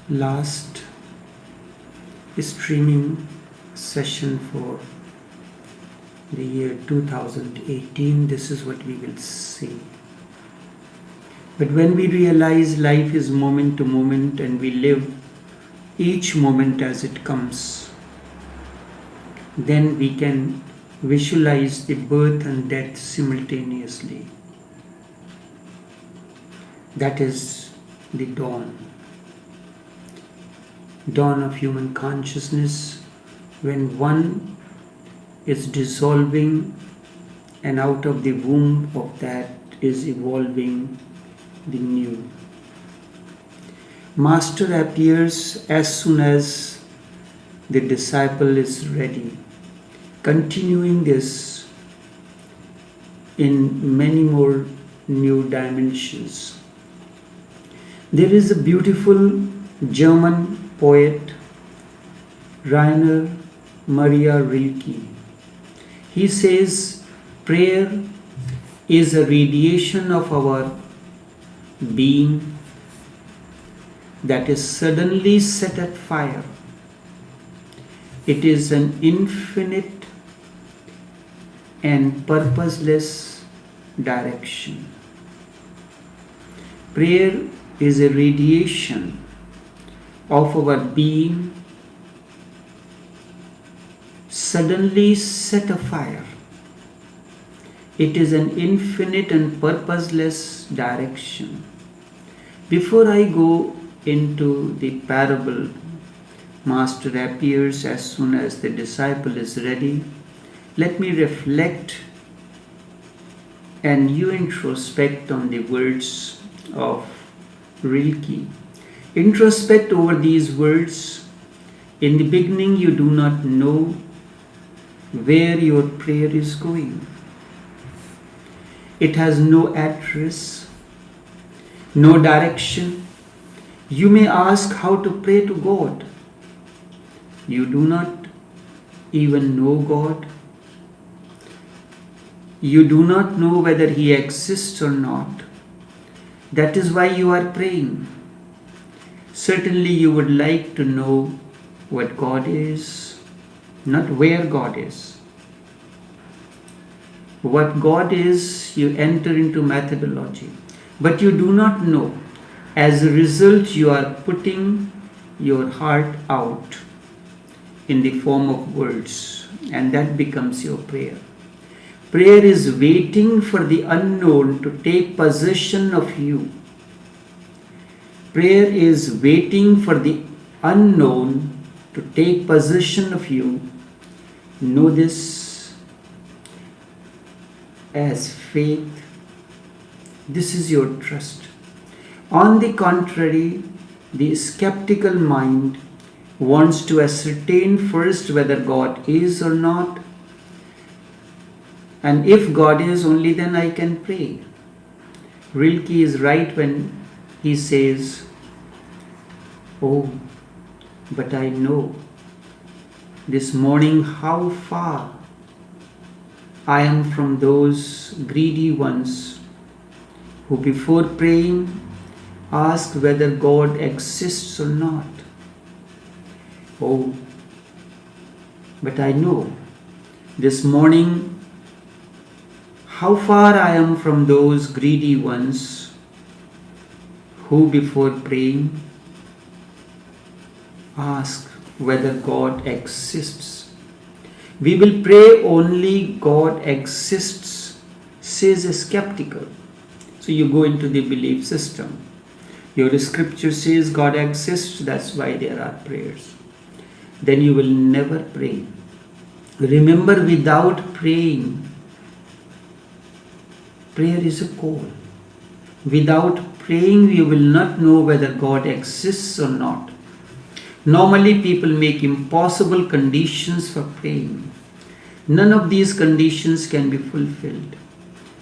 Last streaming session for the year 2018. This is what we will see. But when we realize life is moment to moment and we live each moment as it comes, then we can visualize the birth and death simultaneously. That is the dawn of human consciousness, when one is dissolving and out of the womb of that is evolving the new. Master appears as soon as the disciple is ready, continuing this in many more new dimensions. There is a beautiful German poet, Rainer Maria Rilke. He says, prayer is a radiation of our being that is suddenly set at fire. It is an infinite and purposeless direction. Prayer is a radiation of our being suddenly set afire. It is an infinite and purposeless direction. Before I go into the parable, Master appears as soon as the disciple is ready. Let me reflect and you introspect on the words of Rilke. Introspect over these words. In the beginning, you do not know where your prayer is going. It has no address, no direction. You may ask how to pray to God. You do not even know God. You do not know whether He exists or not. That is why you are praying. Certainly you would like to know what God is, not where God is. What God is, you enter into methodology, but you do not know. As a result, you are putting your heart out in the form of words, and that becomes your prayer. Prayer is waiting for the unknown to take possession of you. Prayer is waiting for the unknown to take possession of you. Know this as faith. This is your trust. On the contrary, the skeptical mind wants to ascertain first whether God is or not. And if God is, only then I can pray. Rilke is right when he says, oh, but I know this morning how far I am from those greedy ones who before praying ask whether God exists or not. Oh, but I know this morning how far I am from those greedy ones who before praying ask whether God exists. We will pray only God exists, says a skeptical. So you go into the belief system. Your scripture says God exists, that's why there are prayers. Then you will never pray. Remember, without praying, prayer is a call. Without praying, we will not know whether God exists or not. Normally, people make impossible conditions for praying. None of these conditions can be fulfilled.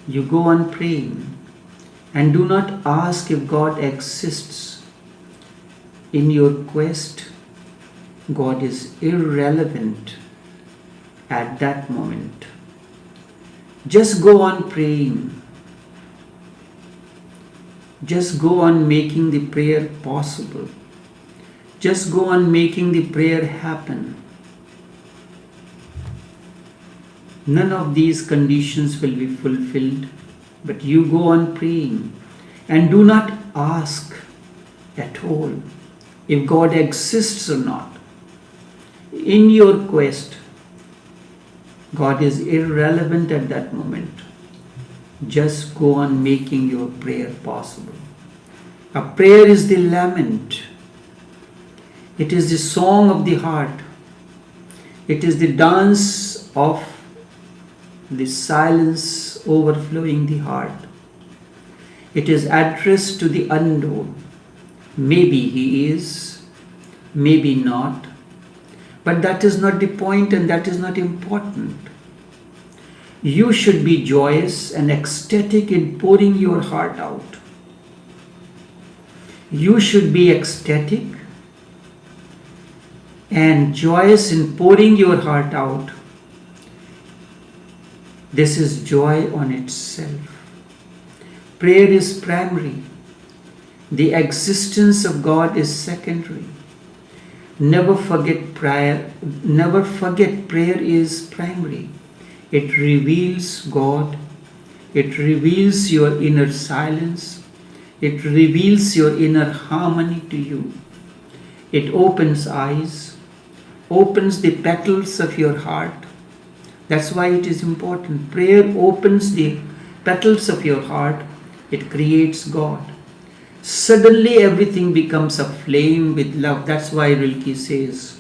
You go on praying and do not ask if God exists. In your quest, God is irrelevant at that moment. Just go on praying. Just go on making the prayer possible. Just go on making the prayer happen. None of these conditions will be fulfilled, but you go on praying and do not ask at all if God exists or not. In your quest, God is irrelevant at that moment. Just go on making your prayer possible. A prayer is the lament. It is the song of the heart. It is the dance of the silence overflowing the heart. It is addressed to the unknown. Maybe he is, maybe not. But that is not the point, and that is not important. You should be joyous and ecstatic in pouring your heart out. You should be ecstatic and joyous in pouring your heart out. This is joy on itself. Prayer is primary. The existence of God is secondary. Never forget prayer. Never forget prayer is primary. It reveals God. It reveals your inner silence. It reveals your inner harmony to you. It opens eyes, opens the petals of your heart. That's why it is important. Prayer opens the petals of your heart. It creates God. Suddenly everything becomes aflame with love. That's why Rilke says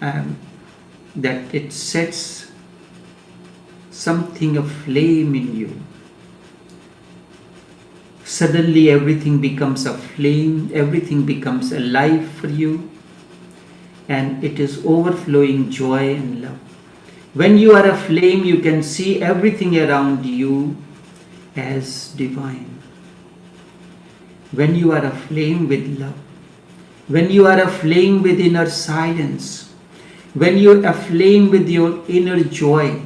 that it sets something aflame in you. Suddenly everything becomes aflame, everything becomes alive for you, and it is overflowing joy and love. When you are aflame, you can see everything around you as divine. When you are aflame with love, when you are aflame with inner silence, when you are aflame with your inner joy,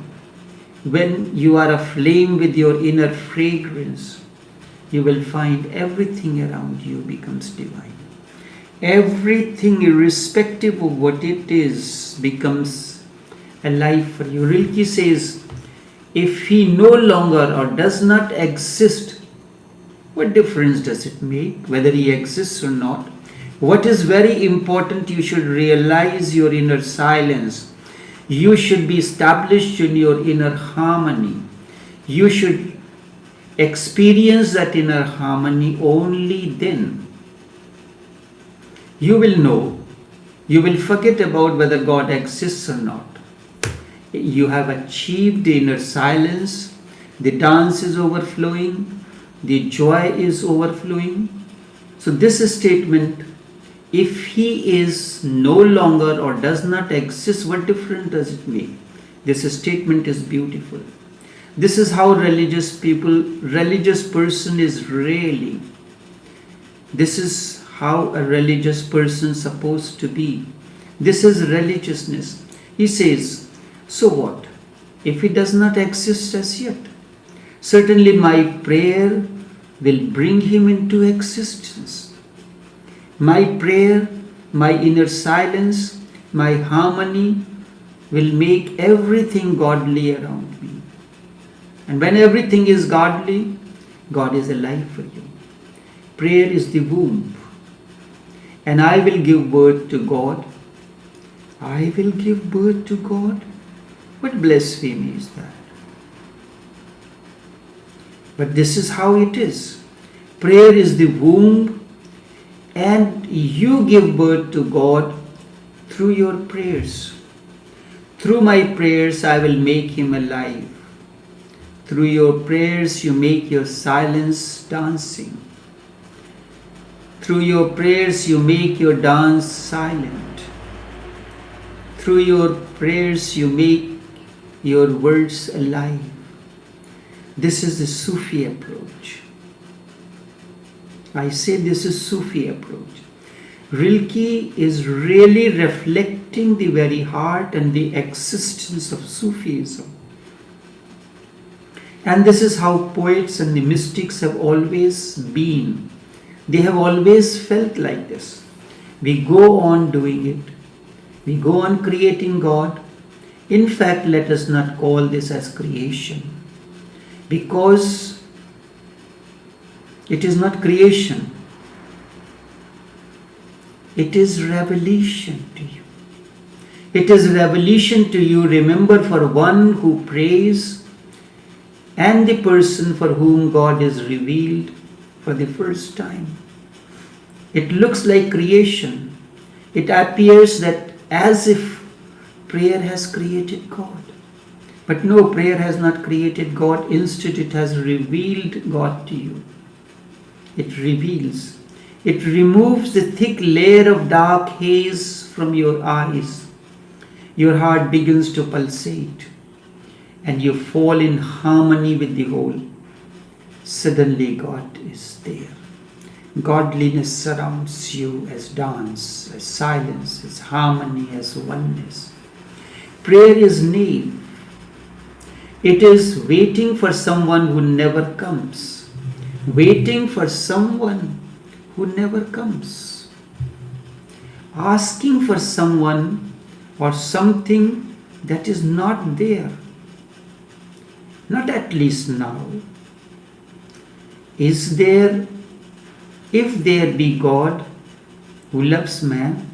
when you are aflame with your inner fragrance, you will find everything around you becomes divine. Everything, irrespective of what it is, becomes alive for you. Rilke says, if he no longer or does not exist, what difference does it make whether he exists or not? What is very important, you should realize your inner silence. You should be established in your inner harmony. You should experience that inner harmony. Only then you will know. You will forget about whether God exists or not. You have achieved the inner silence. The dance is overflowing. The joy is overflowing. So this statement, if he is no longer or does not exist, what difference does it make? This statement is beautiful. This is how religious person is really. This is how a religious person is supposed to be. This is religiousness. He says, so what? If it does not exist as yet, certainly my prayer will bring him into existence. My prayer, my inner silence, my harmony will make everything godly around me. And when everything is godly, God is alive for you. Prayer is the womb. And I will give birth to God. I will give birth to God. What blasphemy is that? But this is how it is. Prayer is the womb, and you give birth to God through your prayers. Through my prayers, I will make him alive. Through your prayers, you make your silence dancing. Through your prayers, you make your dance silent. Through your prayers, you make your words alive. This is the Sufi approach. I say this is Sufi approach. Rilke is really reflecting the very heart and the existence of Sufism. And this is how poets and the mystics have always been. They have always felt like this. We go on doing it. We go on creating God. In fact, let us not call this as creation, because it is not creation. It is revelation to you. It is revelation to you. Remember, for one who prays and the person for whom God is revealed for the first time. It looks like creation. It appears that as if prayer has created God. But no, prayer has not created God. Instead, it has revealed God to you. It reveals. It removes the thick layer of dark haze from your eyes. Your heart begins to pulsate, and you fall in harmony with the whole. Suddenly God is there. Godliness surrounds you as dance, as silence, as harmony, as oneness. Prayer is naive. It is waiting for someone who never comes. Waiting for someone who never comes. Asking for someone or something that is not there. Not at least now. Is there, if there be God who loves man,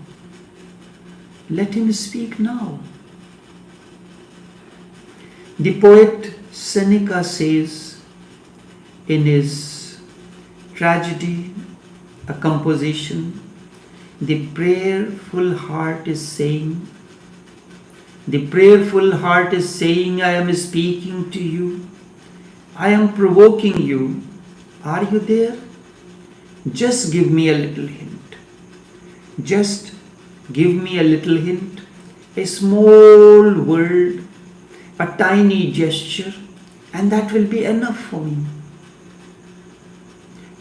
let him speak now. The poet Seneca says in his tragedy, a composition, the prayerful heart is saying, I am speaking to you. I am provoking you. Are you there? Just give me a little hint. Just give me a little hint. A small word, a tiny gesture, and that will be enough for me.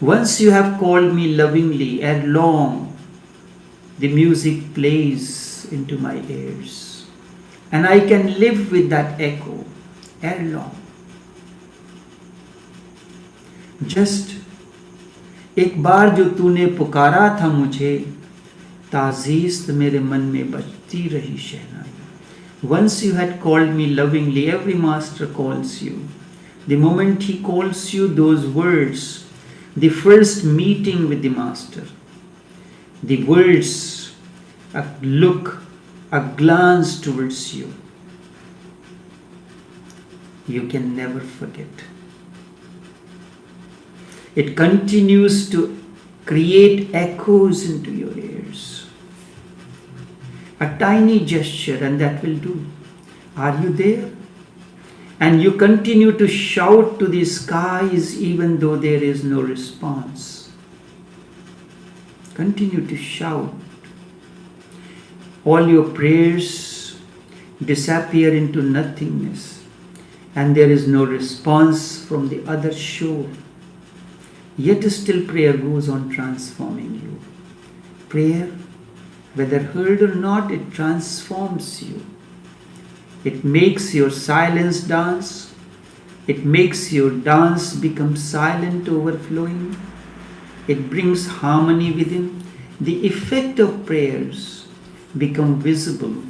Once you have called me lovingly, ere long, the music plays into my ears, and I can live with that echo ere long. Just एक बार जो तूने पुकारा था मुझे, ताज़ीज़ मेरे मन में बजती रही शहनाई. Once you had called me lovingly, every master calls you. The moment he calls you, those words, the first meeting with the master, the words, a look, a glance towards you, you can never forget. It continues to create echoes into your ears. A tiny gesture, and that will do. Are you there? And you continue to shout to the skies even though there is no response. Continue to shout. All your prayers disappear into nothingness, and there is no response from the other shore. Yet still prayer goes on transforming you. Prayer, whether heard or not, it transforms you. It makes your silence dance. It makes your dance become silent, overflowing. It brings harmony within. The effect of prayers become visible.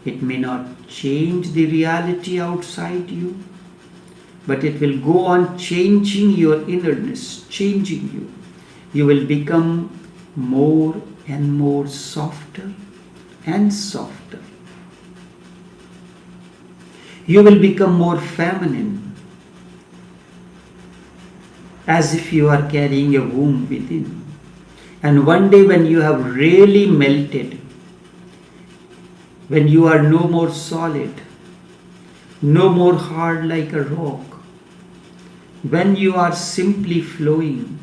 It may not change the reality outside you, but it will go on changing your innerness, changing you. You will become more and more softer and softer. You will become more feminine, as if you are carrying a womb within. And one day when you have really melted, when you are no more solid, no more hard like a rock, when you are simply flowing,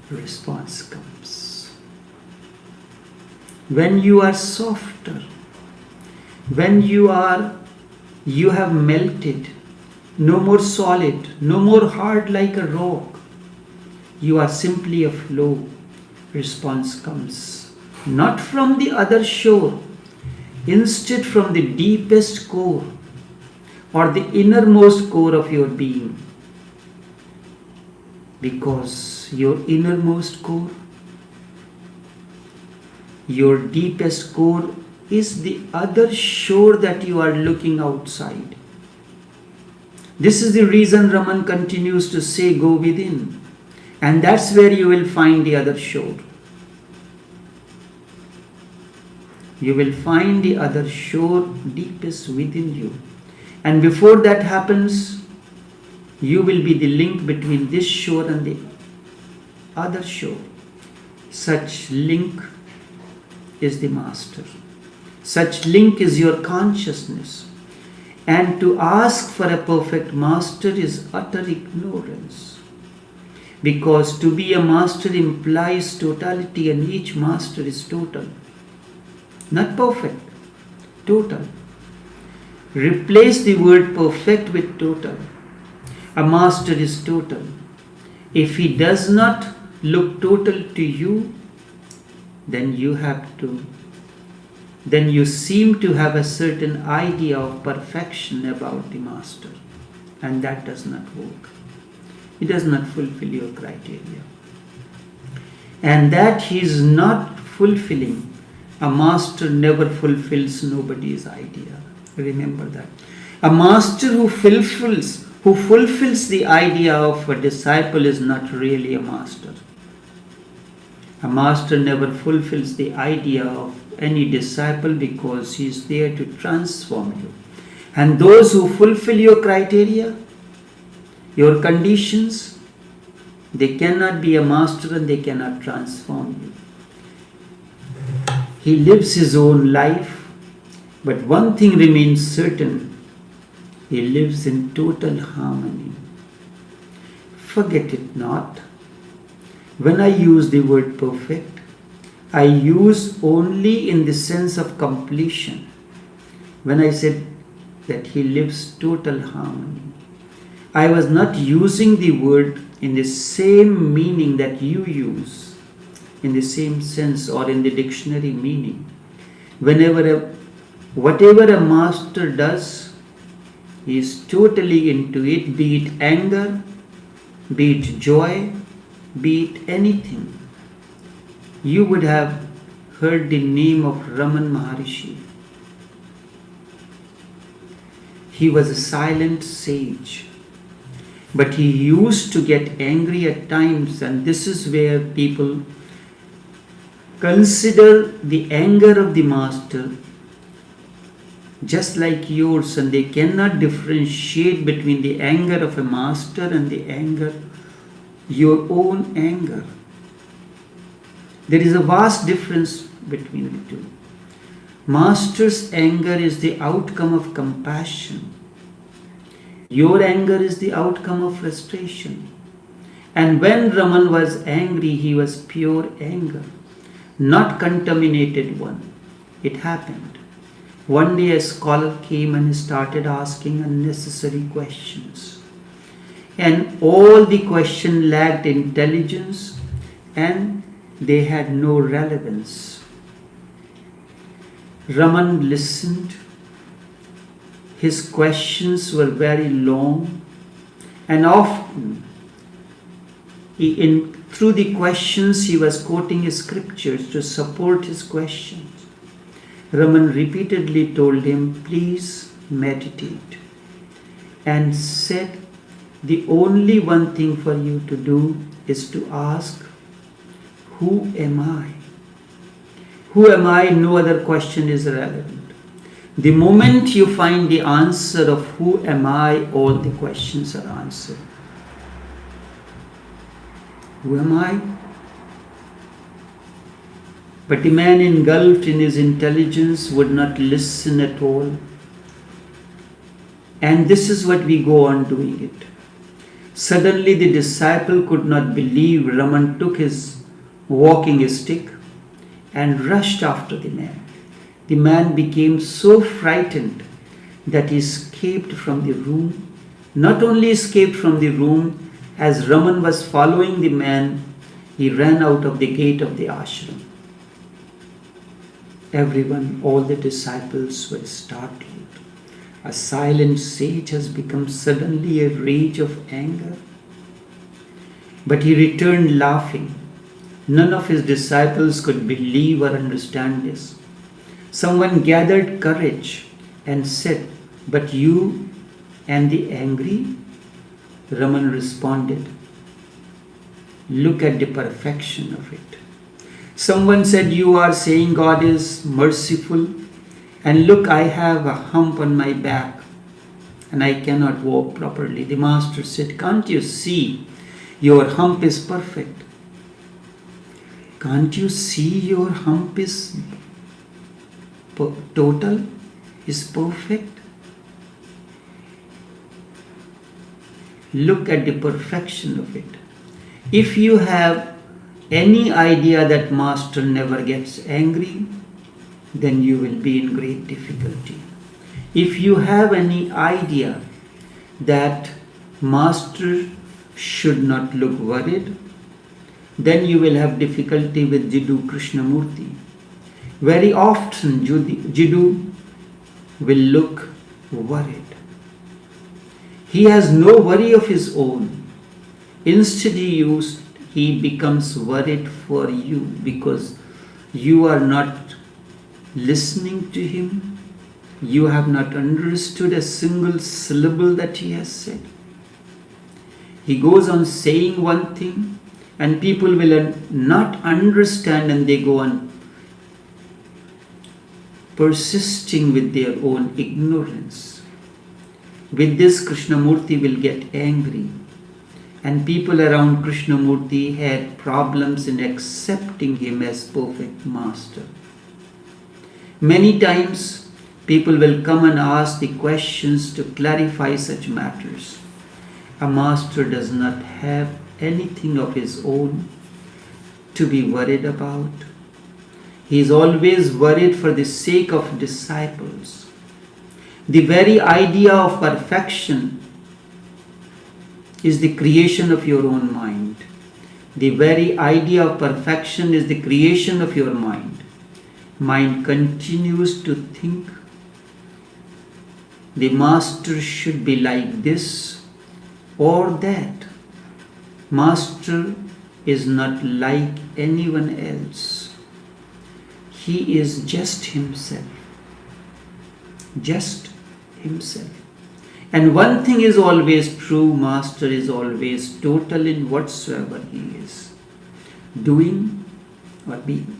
response comes. When you are softer, when you have melted, no more solid, no more hard like a rock, you are simply a flow, response comes. Not from the other shore, instead from the deepest core, or the innermost core of your being. Because your innermost core, your deepest core, is the other shore that you are looking outside. This is the reason Raman continues to say, go within. And that's where you will find the other shore. You will find the other shore deepest within you. And before that happens, you will be the link between this shore and the other shore. Such link is the master. Such link is your consciousness. And to ask for a perfect master is utter ignorance. Because to be a master implies totality, and each master is total. Not perfect, total. Replace the word perfect with total. A master is total. If he does not look total to you, then you seem to have a certain idea of perfection about the master, and that does not work. It does not fulfill your criteria. And that he is not fulfilling, a master never fulfills nobody's idea. Remember that. A master who fulfills the idea of a disciple is not really a master. A master never fulfills the idea of any disciple because he is there to transform you. And those who fulfill your criteria, your conditions, they cannot be a master and they cannot transform you. He lives his own life, but one thing remains certain: he lives in total harmony. Forget it not. When I use the word perfect, I use only in the sense of completion. When I said that he lives total harmony, I was not using the word in the same meaning that you use, in the same sense or in the dictionary meaning. Whatever a master does, he is totally into it, be it anger, be it joy, be it anything. You would have heard the name of Raman Maharishi. He was a silent sage, but he used to get angry at times, and this is where people consider the anger of the master just like yours, and they cannot differentiate between the anger of a master and the anger, your own anger. There is a vast difference between the two. Master's anger is the outcome of compassion. Your anger is the outcome of frustration. And when Raman was angry, he was pure anger, not contaminated one. It happened. One day a scholar came and started asking unnecessary questions. And all the questions lacked intelligence and they had no relevance. Raman listened. His questions were very long, and often through the questions he was quoting scriptures to support his questions. Raman repeatedly told him, please meditate, and said, the only one thing for you to do is to ask, who am I? Who am I? No other question is relevant. The moment you find the answer of who am I, all the questions are answered. Who am I? But the man engulfed in his intelligence would not listen at all. And this is what we go on doing it. Suddenly the disciple could not believe. Raman took his walking stick and rushed after the man. The man became so frightened that he escaped from the room. Not only escaped from the room, as Raman was following the man, he ran out of the gate of the ashram. Everyone, all the disciples were startled. A silent sage has become suddenly a rage of anger. But he returned laughing. None of his disciples could believe or understand this. Someone gathered courage and said, "But you and the angry?" Raman responded, "Look at the perfection of it." Someone said, "You are saying God is merciful, and look, I have a hump on my back and I cannot walk properly." The master said, "Can't you see your hump is perfect? Can't you see your hump is total, is perfect? Look at the perfection of it." If you have any idea that Master never gets angry, then you will be in great difficulty. If you have any idea that Master should not look worried, then you will have difficulty with Jiddu Krishnamurti. Very often Jiddu will look worried. He has no worry of his own. Instead he becomes worried for you because you are not listening to him. You have not understood a single syllable that he has said. He goes on saying one thing and people will not understand, and they go on persisting with their own ignorance. With this, Krishnamurti will get angry, and people around Krishnamurti had problems in accepting him as perfect master. Many times people will come and ask the questions to clarify such matters. A master does not have anything of his own to be worried about. He is always worried for the sake of disciples. The very idea of perfection is the creation of your own mind. The very idea of perfection is the creation of your mind. Mind continues to think the master should be like this or that. Master is not like anyone else. He is just himself. Just himself. And one thing is always true, Master is always total in whatsoever he is doing or being.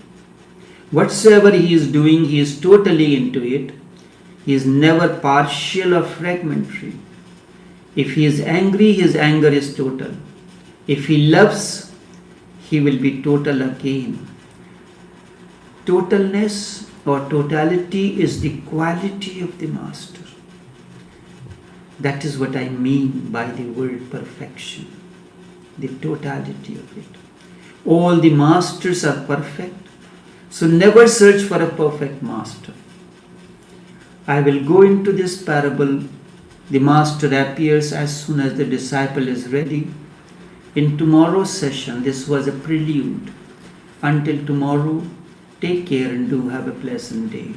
Whatsoever he is doing, he is totally into it. He is never partial or fragmentary. If he is angry, his anger is total. If he loves, he will be total again. Totalness or totality is the quality of the Master. That is what I mean by the word perfection. The totality of it. All the masters are perfect. So never search for a perfect master. I will go into this parable. The master appears as soon as the disciple is ready. In tomorrow's session, this was a prelude. Until tomorrow, take care and do have a pleasant day.